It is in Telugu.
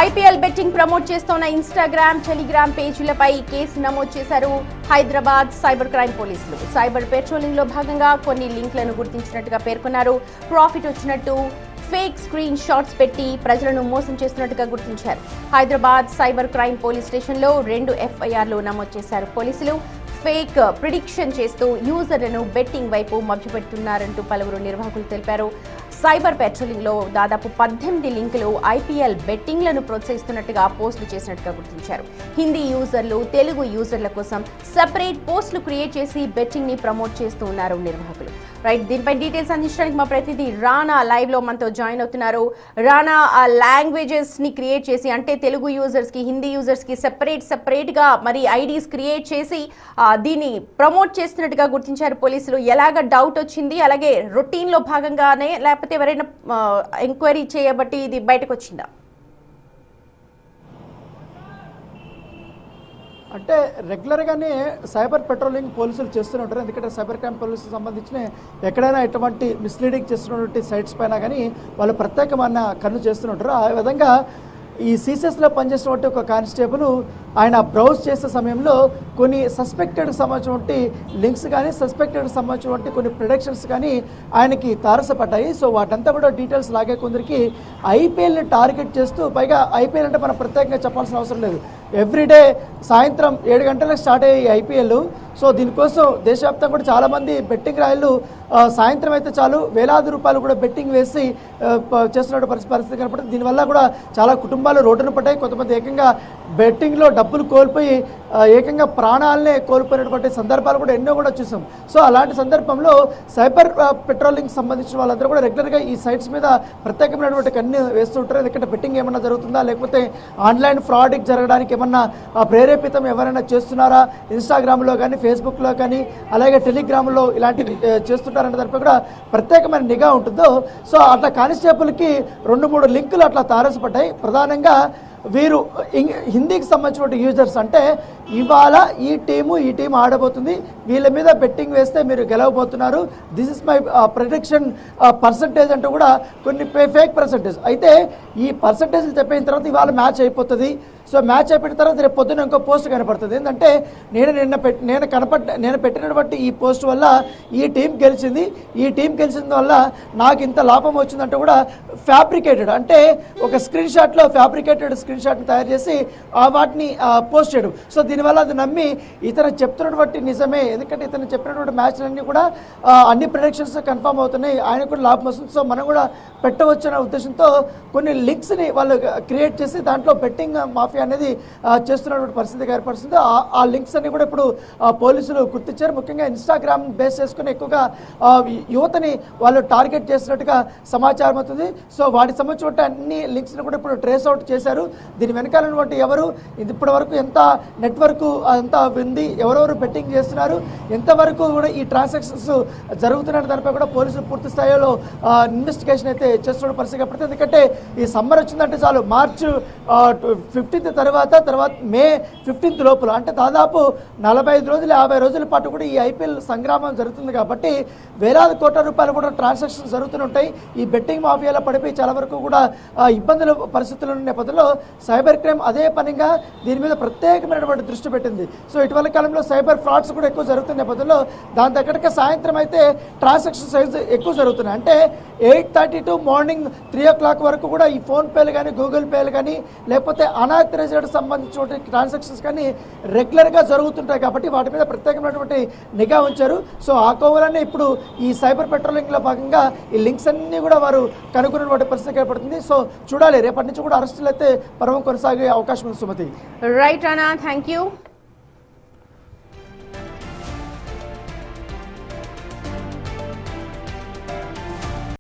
ఐపీఎల్ బెట్టింగ్ ప్రమోట్ చేస్తున్న ఇన్స్టాగ్రామ్, టెలిగ్రామ్ పేజీలపై కేసు నమోదు చేశారు హైదరాబాద్ సైబర్ క్రైమ్ పోలీసులు. సైబర్ పెట్రోలింగ్ లో భాగంగా కొన్ని లింక్లను గుర్తించినట్టుగా పేర్కొన్నారు. ప్రాఫిట్ వచ్చినట్టు ఫేక్ స్క్రీన్ షాట్స్ పెట్టి ప్రజలను మోసం చేస్తున్నట్టుగా గుర్తించారు. హైదరాబాద్ సైబర్ క్రైమ్ పోలీస్ స్టేషన్లో 2 FIRలు నమోదు చేశారు పోలీసులు. ఫేక్ ప్రిడిక్షన్ చేస్తూ యూజర్లను బెట్టింగ్ వైపు మభ్యపెడుతున్నారంటూ పలువురు నిర్వాహకులు తెలిపారు. సైబర్ పెట్రోలింగ్ లో దాదాపు 18 లింకులు ఐపీఎల్ బెట్టింగ్లను ప్రోత్సహిస్తున్నట్టుగా పోస్టులు చేసినట్టుగా గుర్తించారు. హిందీ యూజర్లు, తెలుగు యూజర్ల కోసం సెపరేట్ పోస్టులు క్రియేట్ చేసి బెట్టింగ్ ని ప్రమోట్ చేస్తూ ఉన్నారు నిర్వాహకులు. రైట్, దీనిపై డీటెయిల్స్ అందించడానికి మా ప్రతినిధి రానా లైవ్ లో మనతో జాయిన్ అవుతున్నారు. రానా, ఆ లాంగ్వేజెస్ ని క్రియేట్ చేసి, అంటే తెలుగు యూజర్స్ కి, హిందీ యూజర్స్ కి సెపరేట్ గా మరి ఐడీస్ క్రియేట్ చేసి దీన్ని ప్రమోట్ చేస్తున్నట్టుగా గుర్తించారు పోలీసులు. ఎలాగ డౌట్ వచ్చింది, అలాగే రొటీన్ లో భాగంగానే లేకపోతే ఎవరైనా ఎంక్వైరీ చేయబట్టి ఇది బయటకు వచ్చిందా? అంటే రెగ్యులర్గానే సైబర్ పెట్రోలింగ్ పోలీసులు చేస్తూనే ఉంటారు. ఎందుకంటే సైబర్ క్రైమ్ పోలీసులకు సంబంధించిన ఎక్కడైనా ఎటువంటి మిస్లీడింగ్ చేస్తున్నటువంటి సైట్స్ పైన కానీ వాళ్ళు ప్రత్యేకమైన కన్ను చేస్తూనే ఉంటారు. ఆ విధంగా ఈ సీసెస్లో పనిచేసినటువంటి ఒక కానిస్టేబుల్ ఆయన బ్రౌజ్ చేసే సమయంలో కొన్ని సస్పెక్టెడ్కి సంబంధించినటువంటి లింక్స్ కానీ సస్పెక్టెడ్కి సంబంధించినటువంటి కొన్ని ప్రొడక్షన్స్ కానీ ఆయనకి తారసపడ్డాయి. సో వాటంతా కూడా డీటెయిల్స్ లాగే కొందరికి ఐపీఎల్ని టార్గెట్ చేస్తూ, పైగా ఐపీఎల్ అంటే మనం ప్రత్యేకంగా చెప్పాల్సిన అవసరం లేదు, ఎవ్రీడే సాయంత్రం 7 గంటలకు స్టార్ట్ అయ్యే ఐపీఎల్. సో దీనికోసం దేశవ్యాప్తంగా కూడా చాలామంది బెట్టింగ్ రాయలు సాయంత్రం అయితే చాలు వేలాది రూపాయలు కూడా బెట్టింగ్ వేసి చేస్తున్న పరిస్థితి కనపడుతుంది. దీనివల్ల కూడా చాలా కుటుంబాలు రోడ్డున పడ్డాయి. కొంతమంది ఏకంగా బెట్టింగ్లో డబ్బులు కోల్పోయి ఏకంగా ప్రాణాలనే కోల్పోయినటువంటి సందర్భాలు కూడా ఎన్నో కూడా చూసాం. సో అలాంటి సందర్భంలో సైబర్ పెట్రోలింగ్ సంబంధించిన వాళ్ళందరూ కూడా రెగ్యులర్గా ఈ సైట్స్ మీద ప్రత్యేకమైనటువంటి కన్ను వేస్తుంటారు. ఎందుకంటే బెట్టింగ్ ఏమన్నా జరుగుతుందా, లేకపోతే ఆన్లైన్ ఫ్రాడ్ జరగడానికి ఏమన్నా ప్రేరేపితం ఎవరైనా చేస్తున్నారా, ఇన్స్టాగ్రామ్లో కానీ ఫేస్బుక్లో కానీ అలాగే టెలిగ్రామ్లో ఇలాంటివి చేస్తుంటారనే దానిపై కూడా ప్రత్యేకమైన నిఘా ఉంటుందో. సో అట్లా కానిస్టేబుల్కి 2-3 లింకులు అట్లా తారసపడ్డాయి. ప్రధానంగా వీరు హిందీకి సంబంధించిన యూజర్స్, అంటే ఇవాళ ఈ టీము ఆడబోతుంది, వీళ్ళ మీద బెట్టింగ్ వేస్తే మీరు గెలవబోతున్నారు, this is my prediction percentage అంటూ కూడా కొన్ని ఫేక్ పర్సంటేజ్. అయితే ఈ పర్సంటేజ్లు చెప్పిన తర్వాత ఇవాళ మ్యాచ్ అయిపోతుంది. సో మ్యాచ్ అయిపోయిన తర్వాత రేపు పొద్దున్న ఇంకో పోస్ట్ కనపడుతుంది. ఏంటంటే నేను పెట్టినటువంటి ఈ పోస్ట్ వల్ల ఈ టీం గెలిచింది, ఈ టీం గెలిచిన వల్ల నాకు ఇంత లాభం వచ్చిందంటే కూడా ఫ్యాబ్రికేటెడ్, అంటే ఒక స్క్రీన్ షాట్లో ఫ్యాబ్రికేటెడ్ స్క్రీన్ షాట్ని తయారు చేసి వాటిని పోస్ట్ చేయడం. సో దీనివల్ల అది నమ్మి ఇతను చెప్తున్నటువంటి నిజమే, ఎందుకంటే ఇతను చెప్పినటువంటి మ్యాచ్లన్నీ కూడా అన్ని ప్రొడక్షన్స్ కన్ఫర్మ్ అవుతున్నాయి, ఆయనకు కూడా లాభం వస్తుంది, సో మనం కూడా పెట్టవచ్చు అనే ఉద్దేశంతో కొన్ని లింక్స్ని వాళ్ళు క్రియేట్ చేసి దాంట్లో బెట్టింగ్ మాఫియా అనేది చేస్తున్నటువంటి పరిస్థితి ఏర్పడుతుంది. ఆ లింక్స్ అన్ని కూడా ఇప్పుడు పోలీసులు గుర్తించారు. ముఖ్యంగా ఇన్స్టాగ్రామ్ బేస్ చేసుకుని ఎక్కువగా యువతని వాళ్ళు టార్గెట్ చేసినట్టుగా సమాచారం అవుతుంది. సో వాటికి సంబంధించిన అన్ని లింక్స్ని కూడా ఇప్పుడు ట్రేస్ అవుట్ చేశారు. దీని వెనకాలన్నటువంటి ఎవరు, ఇప్పటి వరకు ఎంత నెట్వర్క్ అంతా ఉంది, ఎవరెవరు బెట్టింగ్ చేస్తున్నారు, ఎంతవరకు కూడా ఈ ట్రాన్సాక్షన్స్ జరుగుతున్న దానిపై కూడా పోలీసులు పూర్తి స్థాయిలో ఇన్వెస్టిగేషన్ అయితే చేస్తున్న పరిస్థితి ఏర్పడుతుంది. ఎందుకంటే ఈ సమ్మర్ వచ్చిందంటే చాలు, మార్చ్ 15 తర్వాత మే 15 లోపల, అంటే దాదాపు 45 రోజులు 50 రోజుల పాటు కూడా ఈ ఐపీఎల్ సంగ్రామం జరుగుతుంది. కాబట్టి వేలాది కోట్ల రూపాయలు కూడా ట్రాన్సాక్షన్స్ జరుగుతుంటాయి. ఈ బెట్టింగ్ మాఫియాలో పడిపోయి చాలా వరకు కూడా ఇబ్బందుల పరిస్థితులు ఉన్న నేపథ్యంలో సైబర్ క్రైమ్ అదే పనిగా దీని మీద ప్రత్యేకమైనటువంటి దృష్టి పెట్టింది. సో ఇటీవల కాలంలో సైబర్ ఫ్రాడ్స్ కూడా ఎక్కువ జరుగుతున్న నేపథ్యంలో దాని దగ్గరకే సాయంత్రం అయితే ట్రాన్సాక్షన్ సైజ్ ఎక్కువ జరుగుతున్నాయి. అంటే 8:30 to మార్నింగ్ 3 o'clock వరకు కూడా ఈ ఫోన్పేలు కానీ గూగుల్ పేలు కానీ లేకపోతే అనాథరైజ్డ్ సంబంధించిన ట్రాన్సాక్షన్స్ కానీ రెగ్యులర్గా జరుగుతుంటాయి. కాబట్టి వాటి మీద ప్రత్యేకమైనటువంటి నిఘా ఉంచారు. సో ఆ కోవలనే ఇప్పుడు ఈ సైబర్ పెట్రోలింగ్లో భాగంగా ఈ లింక్స్ అన్నీ కూడా వారు కనుక్కున్నటువంటి పరిస్థితి ఏర్పడుతుంది. సో చూడాలి, రేపటి నుంచి కూడా అరెస్టులు అయితే పర్వం కొనసాగే అవకాశం ఉంది. Sumathi. Right Rana, thank you.